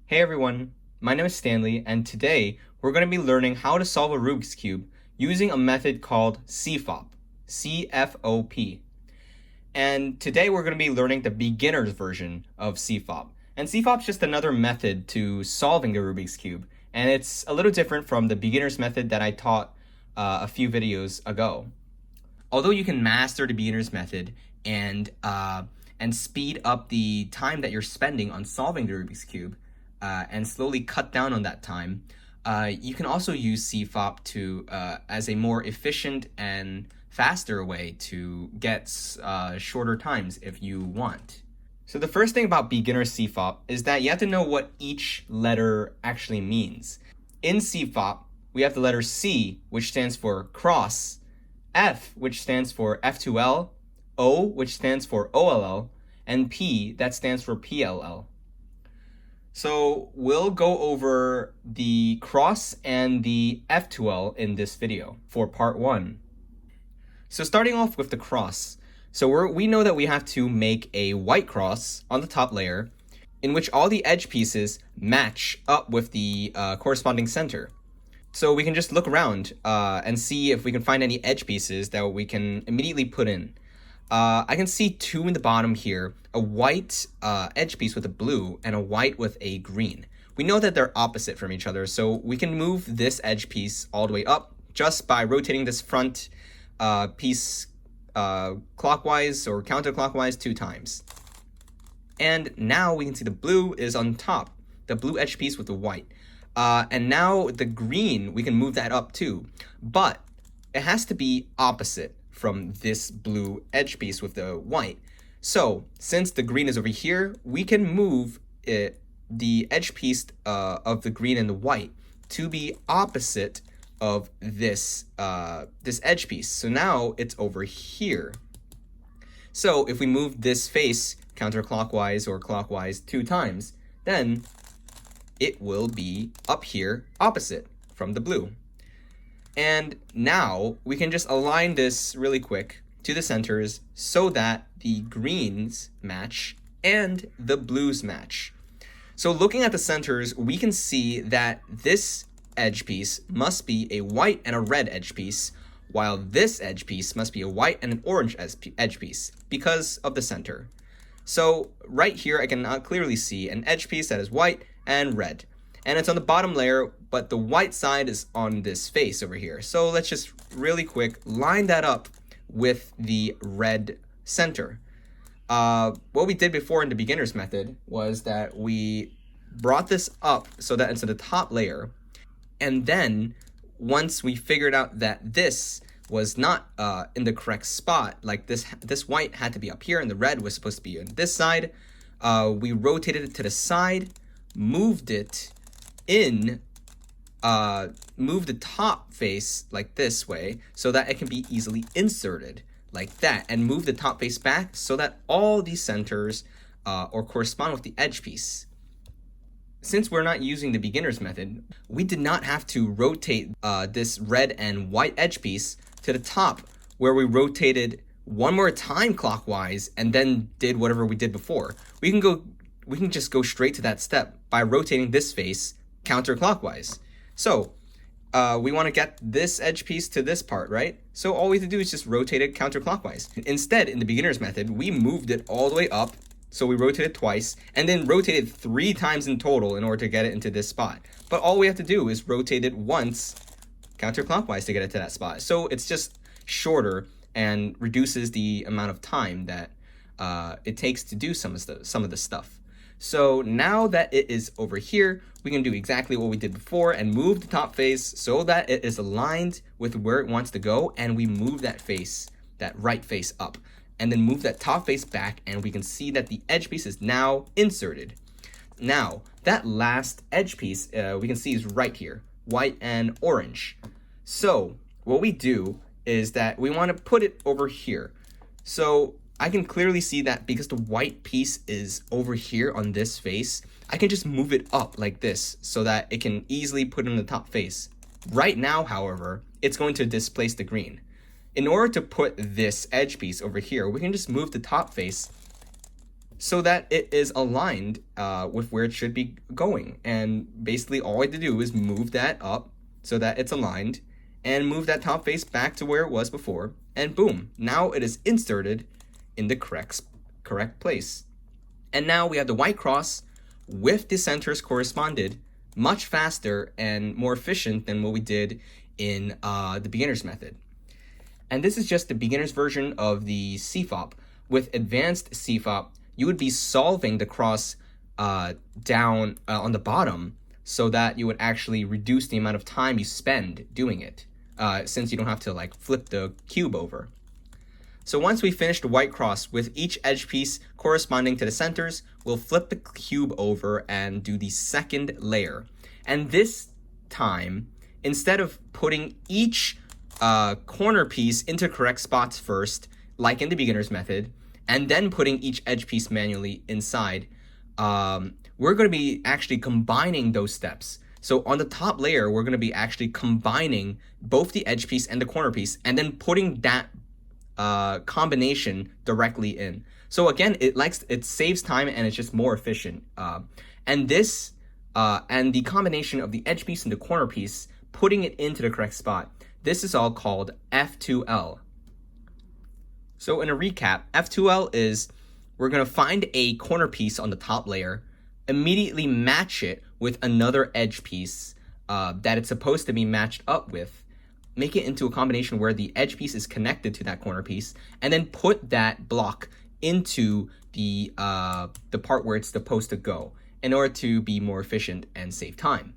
Hey everyone, my name is Stanley, and today we're going to be learning how to solve a Rubik's Cube using a method called CFOP, C-F-O-P. And today we're going to be learning the beginner's version of CFOP. And CFOP is just another method to solving a Rubik's Cube, and it's a little different from the beginner's method that I taught a few videos ago. Although you can master the beginner's method and speed up the time that you're spending on solving the Rubik's Cube, and slowly cut down on that time, you can also use CFOP as a more efficient and faster way to get shorter times if you want. So the first thing about beginner CFOP is that you have to know what each letter actually means. In CFOP, we have the letter C, which stands for cross, F, which stands for F2L, O, which stands for OLL, and P, that stands for PLL. So we'll go over the cross and the F2L in this video for part 1. So starting off with the cross. So we know that we have to make a white cross on the top layer in which all the edge pieces match up with the corresponding center. So we can just look around and see if we can find any edge pieces that we can immediately put in. I can see 2 in the bottom here, a white edge piece with a blue and a white with a green. We know that they're opposite from each other, so we can move this edge piece all the way up just by rotating this front piece clockwise or counterclockwise 2 times. And now we can see the blue is on top, the blue edge piece with the white. And now the green, we can move that up too, but it has to be opposite from this blue edge piece with the white. So since the green is over here, we can move the edge piece of the green and the white to be opposite of this edge piece. So now it's over here. So if we move this face counterclockwise or clockwise 2 times, then it will be up here opposite from the blue. And now we can just align this really quick to the centers so that the greens match and the blues match. So looking at the centers, we can see that this edge piece must be a white and a red edge piece, while this edge piece must be a white and an orange edge piece because of the center. So right here, I can clearly see an edge piece that is white and red. And it's on the bottom layer, but the white side is on this face over here. So let's just really quick line that up with the red center. What we did before in the beginner's method was that we brought this up so that it's on the top layer. And then once we figured out that this was not in the correct spot, like this white had to be up here and the red was supposed to be on this side, we rotated it to the side, moved it in, move the top face like this way so that it can be easily inserted like that, and move the top face back so that all these centers or correspond with the edge piece. Since we're not using the beginner's method, we did not have to rotate this red and white edge piece to the top where we rotated one more time clockwise and then did whatever we did before. We can just go straight to that step by rotating this face counterclockwise. So we want to get this edge piece to this part, right? So all we have to do is just rotate it counterclockwise. Instead, in the beginner's method, we moved it all the way up. So we rotated twice and then rotated 3 times in total in order to get it into this spot. But all we have to do is rotate it once counterclockwise to get it to that spot. So it's just shorter and reduces the amount of time that it takes to do some of the stuff. So now that it is over here, we can do exactly what we did before and move the top face so that it is aligned with where it wants to go, and we move that face, that right face up, and then move that top face back, and we can see that the edge piece is now inserted. Now, that last edge piece we can see is right here, white and orange. So what we do is that we want to put it over here. So I can clearly see that because the white piece is over here on this face, I can just move it up like this so that it can easily put in the top face. Right now, however, it's going to displace the green. In order to put this edge piece over here, we can just move the top face so that it is aligned with where it should be going. And basically all I had to do is move that up so that it's aligned and move that top face back to where it was before, and boom, now it is inserted in the correct place. And now we have the white cross with the centers corresponded, much faster and more efficient than what we did in the beginner's method. And this is just the beginner's version of the CFOP. With advanced CFOP, you would be solving the cross down on the bottom so that you would actually reduce the amount of time you spend doing it, since you don't have to like flip the cube over. So once we finish the white cross with each edge piece corresponding to the centers, we'll flip the cube over and do the second layer. And this time, instead of putting each corner piece into correct spots first, like in the beginner's method, and then putting each edge piece manually inside, we're going to be actually combining those steps. So on the top layer, we're going to be actually combining both the edge piece and the corner piece, and then putting that combination directly in. So again, it saves time and it's just more efficient. And the combination of the edge piece and the corner piece, putting it into the correct spot, this is all called F2L. So in a recap, F2L is we're going to find a corner piece on the top layer, immediately match it with another edge piece that it's supposed to be matched up with, make it into a combination where the edge piece is connected to that corner piece, and then put that block into the part where it's supposed to go in order to be more efficient and save time.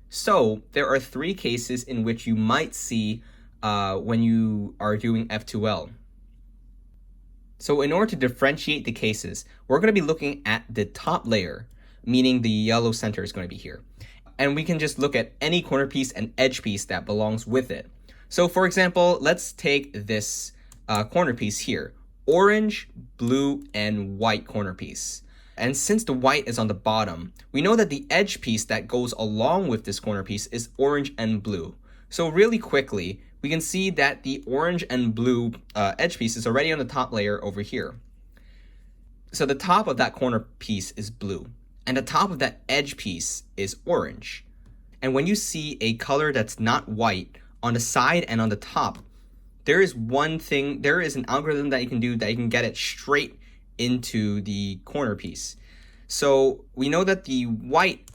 So there are 3 cases in which you might see when you are doing F2L. So in order to differentiate the cases, we're going to be looking at the top layer, meaning the yellow center is going to be here. And we can just look at any corner piece and edge piece that belongs with it. So for example, let's take this corner piece here, orange, blue, and white corner piece. And since the white is on the bottom, we know that the edge piece that goes along with this corner piece is orange and blue. So really quickly, we can see that the orange and blue edge piece is already on the top layer over here. So the top of that corner piece is blue, and the top of that edge piece is orange. And when you see a color that's not white on the side and on the top, there is an algorithm that you can do that you can get it straight into the corner piece. So we know that the white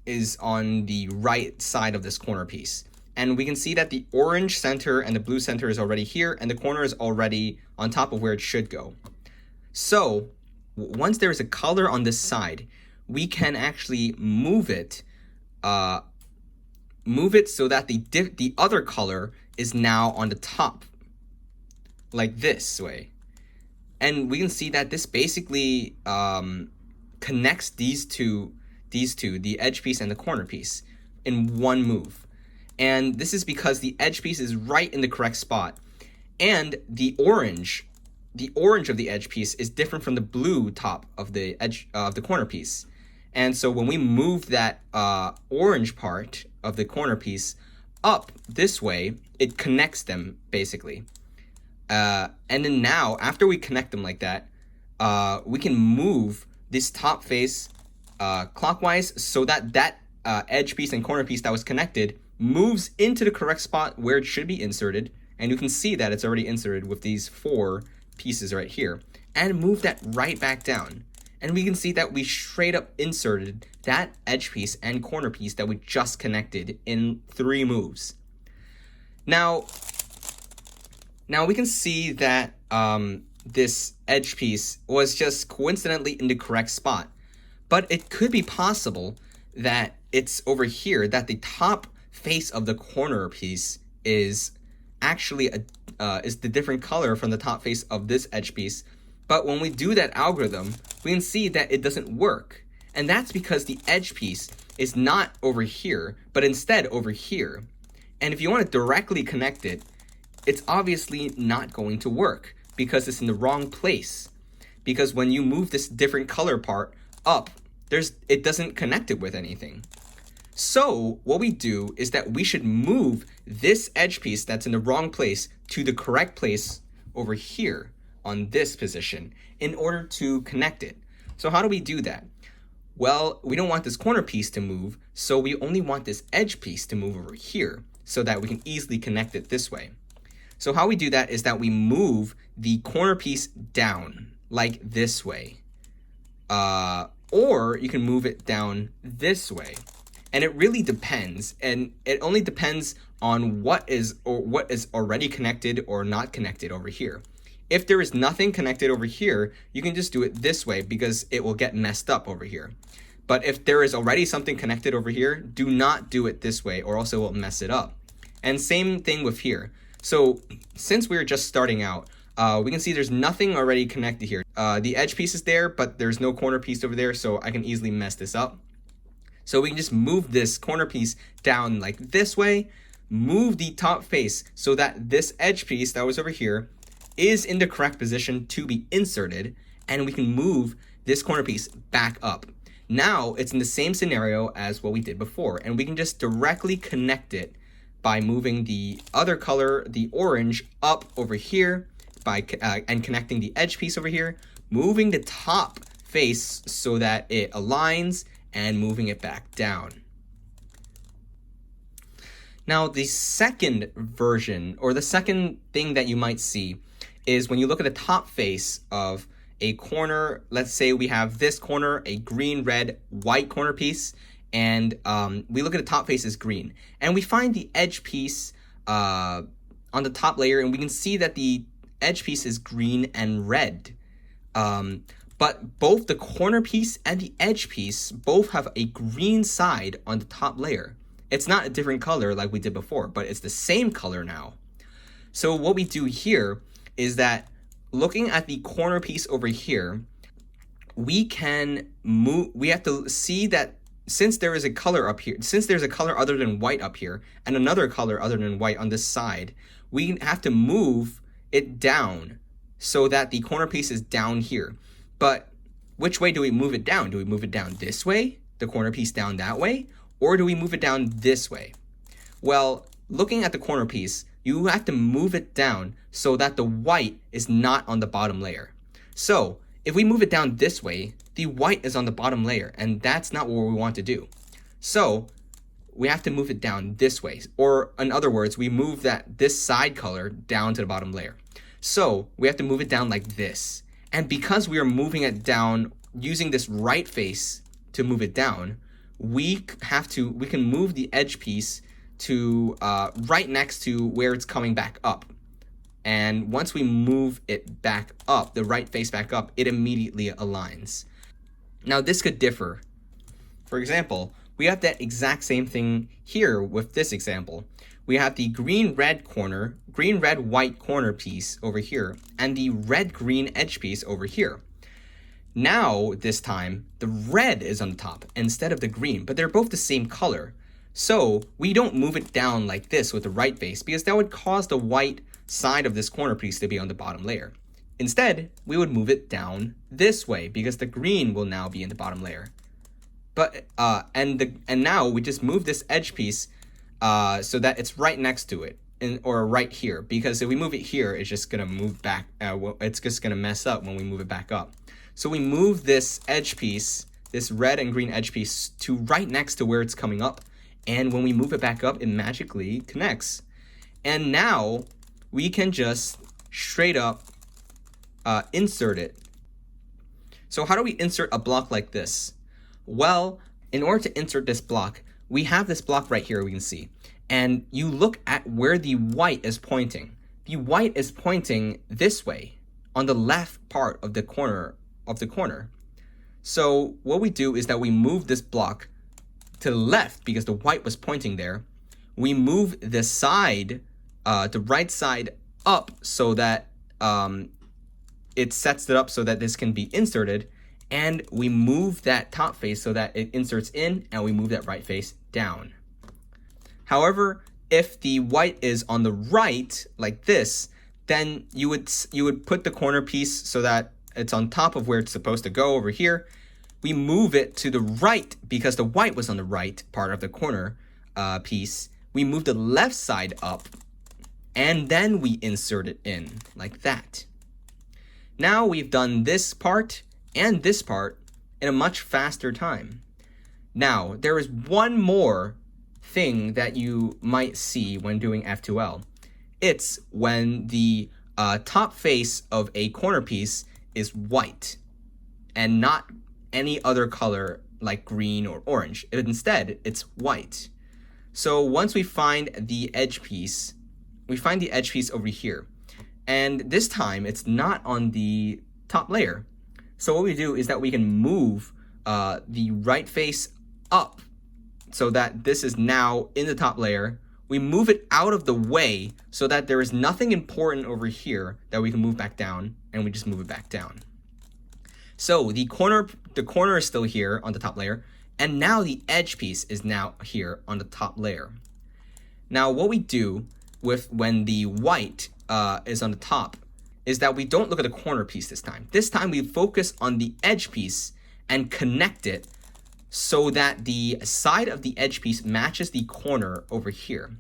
is on the right side of this corner piece. And we can see that the orange center and the blue center is already here, and the corner is already on top of where it should go. So once there is a color on this side, we can actually move it so that the other color is now on the top, like this way. And we can see that this basically connects these two, the edge piece and the corner piece, in one move. And this is because the edge piece is right in the correct spot. And the orange of the edge piece is different from the blue top of the edge of the corner piece. And so when we move that orange part of the corner piece up this way, it connects them basically. And then now, after we connect them like that, we can move this top face clockwise so that edge piece and corner piece that was connected moves into the correct spot where it should be inserted. And you can see that it's already inserted with these 4 pieces right here. And move that right back down. And we can see that we straight up inserted that edge piece and corner piece that we just connected in 3 moves. Now we can see that this edge piece was just coincidentally in the correct spot. But it could be possible that it's over here, that the top face of the corner piece is actually is the different color from the top face of this edge piece. But when we do that algorithm, we can see that it doesn't work. And that's because the edge piece is not over here, but instead over here. And if you want to directly connect it, it's obviously not going to work because it's in the wrong place. Because when you move this different color part up, it doesn't connect it with anything. So what we do is that we should move this edge piece that's in the wrong place to the correct place over here, on this position in order to connect it. So how do we do that? Well, we don't want this corner piece to move, so we only want this edge piece to move over here so that we can easily connect it this way. So how we do that is that we move the corner piece down like this way. Or you can move it down this way. And it really depends, and it only depends on what is already connected or not connected over here. If there is nothing connected over here, you can just do it this way because it will get messed up over here. But if there is already something connected over here, do not do it this way or else it will mess it up. And same thing with here. So since we're just starting out, we can see there's nothing already connected here. The edge piece is there, but there's no corner piece over there, so I can easily mess this up. So we can just move this corner piece down like this way, move the top face so that this edge piece that was over here is in the correct position to be inserted, and we can move this corner piece back up. Now it's in the same scenario as what we did before, and we can just directly connect it by moving the other color, the orange, up over here and connecting the edge piece over here, moving the top face so that it aligns, and moving it back down. Now the second version, or the second thing that you might see, is when you look at the top face of a corner. Let's say we have this corner, a green, red, white corner piece, and we look at the top face as green, and we find the edge piece on the top layer, and we can see that the edge piece is green and red. But both the corner piece and the edge piece both have a green side on the top layer. It's not a different color like we did before, but it's the same color now. So what we do here is that looking at the corner piece over here, we have to see that since there is a color up here, since there's a color other than white up here and another color other than white on this side, we have to move it down so that the corner piece is down here. But which way do we move it down? Do we move it down this way, the corner piece down that way, or do we move it down this way? Well, looking at the corner piece, you have to move it down so that the white is not on the bottom layer. So if we move it down this way, the white is on the bottom layer, and that's not what we want to do. So we have to move it down this way, or in other words, we move this side color down to the bottom layer. So we have to move it down like this. And because we are moving it down using this right face to move it down, we can move the edge piece to right next to where it's coming back up. And once we move it back up, the right face back up, it immediately aligns. Now this could differ. For example, we have that exact same thing here with this example. We have the green, red, white corner piece over here, and the red, green edge piece over here. Now, this time, the red is on the top instead of the green, but they're both the same color. So we don't move it down like this with the right face because that would cause the white side of this corner piece to be on the bottom layer. Instead, we would move it down this way because the green will now be in the bottom layer. But and now we just move this edge piece so that it's right next to it, or right here, because if we move it here, it's just gonna move back. It's just gonna mess up when we move it back up. So we move this edge piece, this red and green edge piece, to right next to where it's coming up, and when we move it back up, it magically connects. And now we can just straight up insert it. So how do we insert a block like this? Well, in order to insert this block, we have this block right here we can see. And you look at where the white is pointing. The white is pointing this way on the left part of the corner So what we do is that we move this block to the left because the white was pointing there. We move the side, the right side up so that it sets it up so that this can be inserted. And we move that top face so that it inserts in, and we move that right face down. However, if the white is on the right, like this, then you would put the corner piece so that it's on top of where it's supposed to go over here. We move it to the right because the white was on the right part of the corner piece. We move the left side up, and then we insert it in like that. Now we've done this part and this part in a much faster time. Now, there is one more thing that you might see when doing F2L. It's when the top face of a corner piece is white and not any other color like green or orange. Instead, it's white. So once we find the edge piece, over here. And this time, it's not on the top layer. So what we do is that we can move the right face up so that this is now in the top layer. We move it out of the way so that there is nothing important over here that we can move back down, and we just move it back down. So the corner is still here on the top layer, and now the edge piece is now here on the top layer. Now what we do when the white is on the top is that we don't look at the corner piece this time. This time we focus on the edge piece and connect it so that the side of the edge piece matches the corner over here.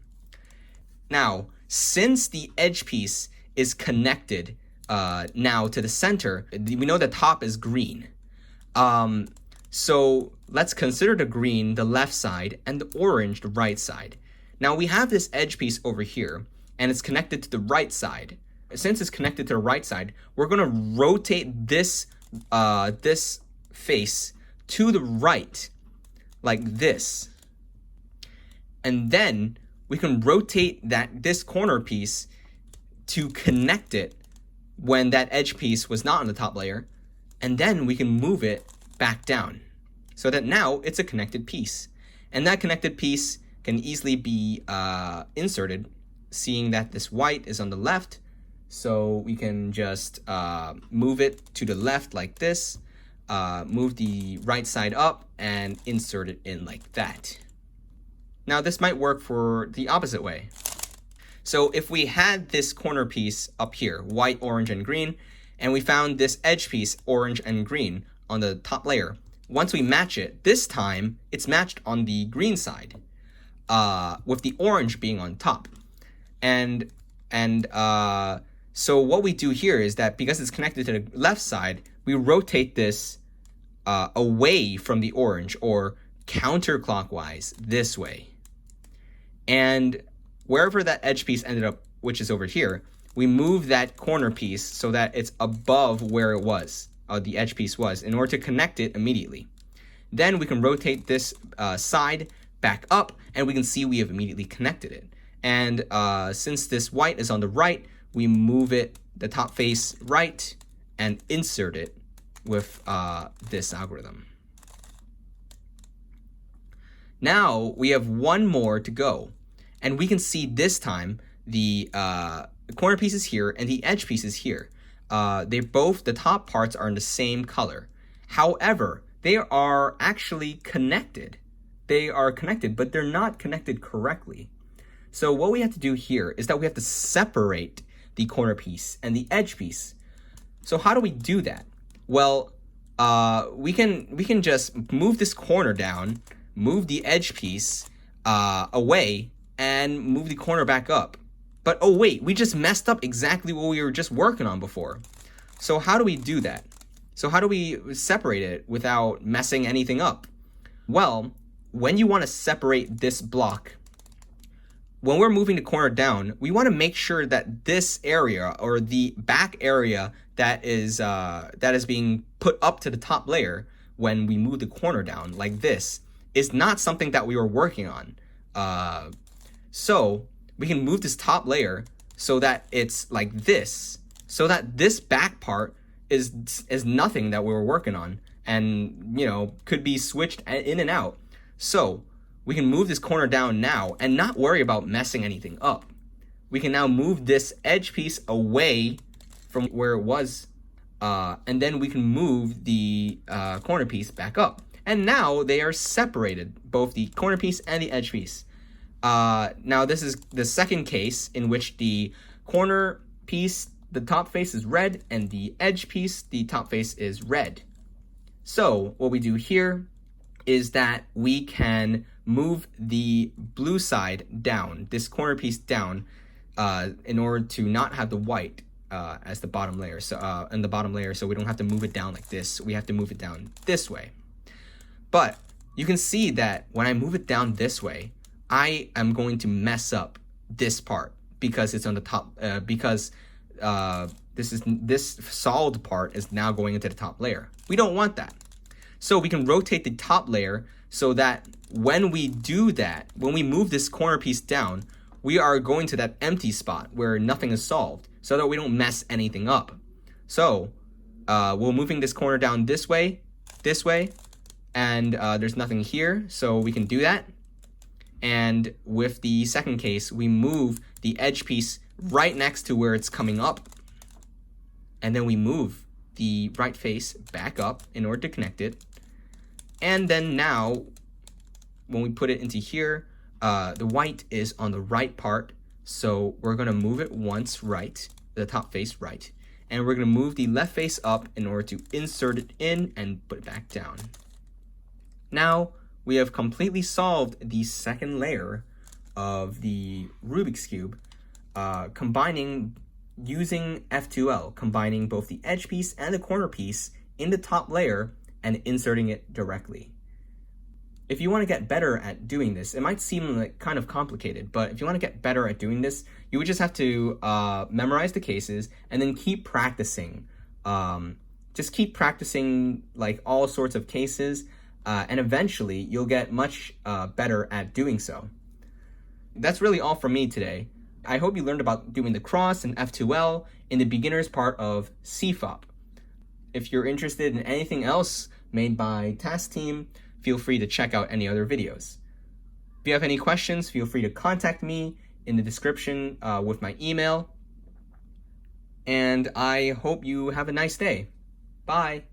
Now, since the edge piece is connected now to the center, we know the top is green. So let's consider the green, the left side, and the orange, the right side. Now we have this edge piece over here, and it's connected to the right side. Since it's connected to the right side, we're gonna rotate this face to the right, like this. And then we can rotate this corner piece to connect it when that edge piece was not on the top layer. And then we can move it back down so that now it's a connected piece. And that connected piece can easily be inserted, seeing that this white is on the left. So we can just move it to the left like this, move the right side up, and insert it in like that. Now this might work for the opposite way. So if we had this corner piece up here, white, orange, and green, and we found this edge piece, orange and green, on the top layer, once we match it, this time it's matched on the green side, with the orange being on top. So what we do here is that because it's connected to the left side, we rotate this away from the orange, or counterclockwise this way. And wherever that edge piece ended up, which is over here, we move that corner piece so that it's above where it was, the edge piece was, in order to connect it immediately. Then we can rotate this side back up, and we can see we have immediately connected it. And since this white is on the right, we move it, the top face right, and insert it with this algorithm. Now we have one more to go, and we can see this time the corner piece is here and the edge piece is here. The top parts are in the same color. However, they are actually connected. They are connected, but they're not connected correctly. So what we have to do here is that we have to separate the corner piece and the edge piece. So how do we do that? Well, we can just move this corner down, move the edge piece away, and move the corner back up. But oh wait, we just messed up exactly what we were just working on before. So how do we do that? So how do we separate it without messing anything up? Well, when you want to separate this block, when we're moving the corner down, we want to make sure that this area, or the back area that is being put up to the top layer when we move the corner down like this, is not something that we were working on. So we can move this top layer so that it's like this, so that this back part is nothing that we were working on, and could be switched in and out. So we can move this corner down now and not worry about messing anything up. We can now move this edge piece away from where it was, and then we can move the corner piece back up. And now they are separated, both the corner piece and the edge piece. Now this is the second case in which the corner piece, the top face is red, and the edge piece, the top face is red. So what we do here is that we can move the blue side down, this corner piece down, in order to not have the white as the bottom layer. So and the bottom layer, so we don't have to move it down like this. We have to move it down this way. But you can see that when I move it down this way, I am going to mess up this part because it's on the top. This solid part is now going into the top layer. We don't want that. So we can rotate the top layer so that when we do that, when we move this corner piece down, we are going to that empty spot where nothing is solved so that we don't mess anything up. So we're moving this corner down this way, and there's nothing here, so we can do that. And with the second case, we move the edge piece right next to where it's coming up, and then we move the right face back up in order to connect it. And then now, when we put it into here, the white is on the right part, so we're gonna move it once right, the top face right, and we're gonna move the left face up in order to insert it in and put it back down. Now, we have completely solved the second layer of the Rubik's Cube, using F2L, combining both the edge piece and the corner piece in the top layer and inserting it directly. If you want to get better at doing this, it might seem like kind of complicated, but if you want to get better at doing this, you would just have to memorize the cases and then keep practicing. Just keep practicing like all sorts of cases, and eventually you'll get much better at doing so. That's really all from me today. I hope you learned about doing the cross and F2L in the beginner's part of CFOP. If you're interested in anything else made by Tasc team, feel free to check out any other videos. If you have any questions, feel free to contact me in the description with my email. And I hope you have a nice day. Bye.